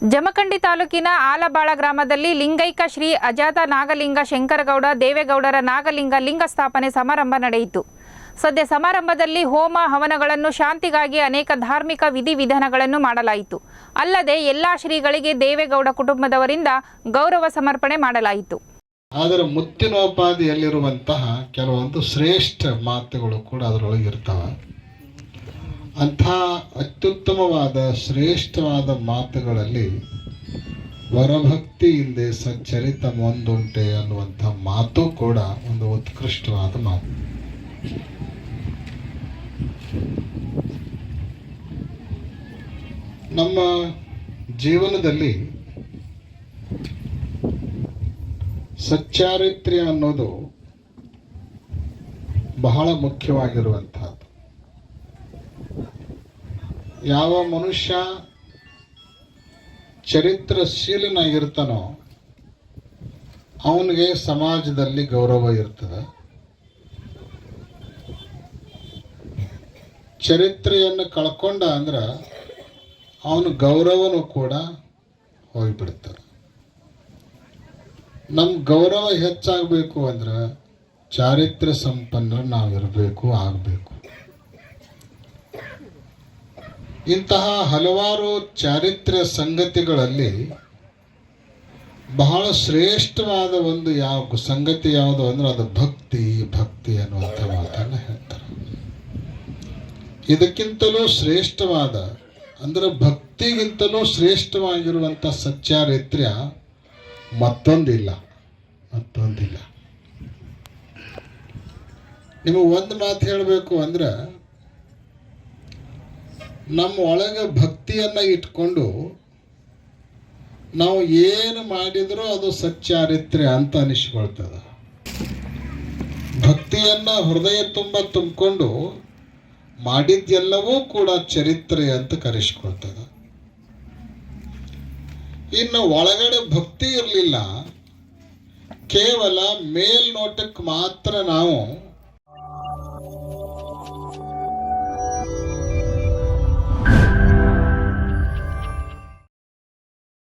ಜಮಖಂಡಿ ತಾಲೂಕಿನ ಆಲಬಾಳ ಗ್ರಾಮದಲ್ಲಿ ಲಿಂಗೈಕ್ಯ ಶ್ರೀ ಅಜಾತ ನಾಗಲಿಂಗ ಶಂಕರಗೌಡ ದೇವೇಗೌಡರ ನಾಗಲಿಂಗ ಲಿಂಗ ಸ್ಥಾಪನೆ ಸಮಾರಂಭ ನಡೆಯಿತು. ಸದ್ಯ ಸಮಾರಂಭದಲ್ಲಿ ಹೋಮ ಹವನಗಳನ್ನು ಶಾಂತಿಗಾಗಿ ಅನೇಕ ಧಾರ್ಮಿಕ ವಿಧಿವಿಧಾನಗಳನ್ನು ಮಾಡಲಾಯಿತು. ಅಲ್ಲದೆ ಎಲ್ಲಾ ಶ್ರೀಗಳಿಗೆ ದೇವೇಗೌಡ ಕುಟುಂಬದವರಿಂದ ಗೌರವ ಸಮರ್ಪಣೆ ಮಾಡಲಾಯಿತು. ಆದರೆ ಮುತ್ತಿನೋಪಾದಿಯಲ್ಲಿರುವಂತಹ ಕೆಲವೊಂದು ಶ್ರೇಷ್ಠ ಮಾತುಗಳು ಕೂಡ ಅದರೊಳಗೆ ಇರ್ತವೆ. ಅಂಥ ಅತ್ಯುತ್ತಮವಾದ ಶ್ರೇಷ್ಠವಾದ ಮಾತುಗಳಲ್ಲಿ ವರಭಕ್ತಿ ಹಿಂದೆ ಸಚ್ಚರಿತ ಒಂದುಂಟೆ ಅನ್ನುವಂಥ ಮಾತು ಕೂಡ ಒಂದು ಉತ್ಕೃಷ್ಟವಾದ ಮಾತು. ನಮ್ಮ ಜೀವನದಲ್ಲಿ ಸಚ್ಚಾರಿತ್ರ್ಯ ಅನ್ನೋದು ಬಹಳ ಮುಖ್ಯವಾಗಿರುವಂಥದ್ದು. ಯಾವ ಮನುಷ್ಯ ಚರಿತ್ರಶೀಲನಾಗಿರ್ತಾನೋ ಅವನಿಗೆ ಸಮಾಜದಲ್ಲಿ ಗೌರವ ಇರ್ತದೆ. ಚರಿತ್ರೆಯನ್ನು ಕಳ್ಕೊಂಡ ಅಂದ್ರೆ ಅವನ ಗೌರವನೂ ಕೂಡ ಹೋಗಿಬಿಡ್ತಾರೆ. ನಮ್ಮ ಗೌರವ ಹೆಚ್ಚಾಗಬೇಕು ಅಂದ್ರೆ ಚಾರಿತ್ರ್ಯ ಸಂಪನ್ನರು ನಾವಿರಬೇಕು, ಆಗಬೇಕು. ಇಂತಹ ಹಲವಾರು ಚಾರಿತ್ರ್ಯ ಸಂಗತಿಗಳಲ್ಲಿ ಬಹಳ ಶ್ರೇಷ್ಠವಾದ ಒಂದು ಸಂಗತಿ ಯಾವುದು ಅಂದ್ರೆ ಅದು ಭಕ್ತಿ ಅನ್ನುವಂಥ ಮಾತನ್ನು ಹೇಳ್ತಾರೆ. ಇದಕ್ಕಿಂತಲೂ ಶ್ರೇಷ್ಠವಾದ ಅಂದ್ರೆ ಭಕ್ತಿಗಿಂತಲೂ ಶ್ರೇಷ್ಠವಾಗಿರುವಂಥ ಸಚ್ಚಾರಿತ್ರ್ಯ ಮತ್ತೊಂದಿಲ್ಲ. ನಿಮಗೆ ಒಂದು ಮಾತು ಹೇಳಬೇಕು ಅಂದ್ರೆ ನಮ್ಮ ಒಳಗೆ ಭಕ್ತಿಯನ್ನು ಇಟ್ಕೊಂಡು ನಾವು ಏನು ಮಾಡಿದರೂ ಅದು ಸಚ್ಚಾರಿತ್ರ್ಯ ಅಂತ ಅನಿಸ್ಕೊಳ್ತದೆ. ಭಕ್ತಿಯನ್ನು ಹೃದಯ ತುಂಬಿಕೊಂಡು ಮಾಡಿದ್ದೆಲ್ಲವೂ ಕೂಡ ಚರಿತ್ರೆ ಅಂತ ಕರೆಸ್ಕೊಳ್ತದೆ. ಇನ್ನು ಒಳಗಡೆ ಭಕ್ತಿ ಇರಲಿಲ್ಲ, ಕೇವಲ ಮೇಲ್ನೋಟಕ್ಕೆ ಮಾತ್ರ ನಾವು